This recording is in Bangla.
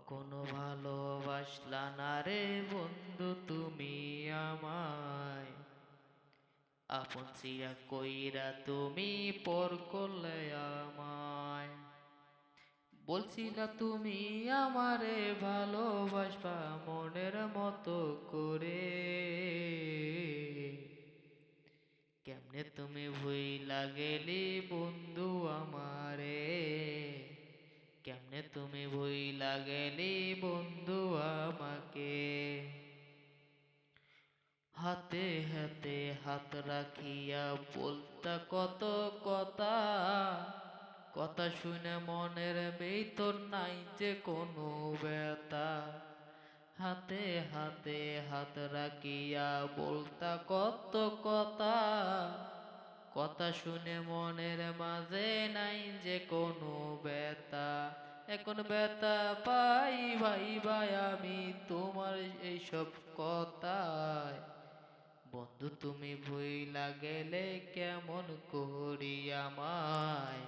কখনো ভালোবাসলা না রে বন্ধু তুমি আমায়, আপন চিরা কইরা তুমি পর করলে আমায়। বলছিলা তুমি আমারে ভালোবাসবা মনের মতো করে, কেমনে তুমি ভুইলা গেলি বন্ধু আমারে, কেমনে তুমি ভুইলা গেলি বন্ধু আমাকে। হাতে হাতে হাত রাখিয়া বলতা কত কথা, কথা শুনে মনের ভিতর নাই যে কোনো ব্যথা। হাতে হাতে হাত রাখিয়া বলতা কত কথা, কথা শুনে মনের মাঝে নাই যে কোনো ব্যথা। এখন ব্যথা পাই ভাই ভাই আমি তোমার এইসব কথায়, বন্ধু তুমি ভুইলা গেলে কেমন করি আমায়।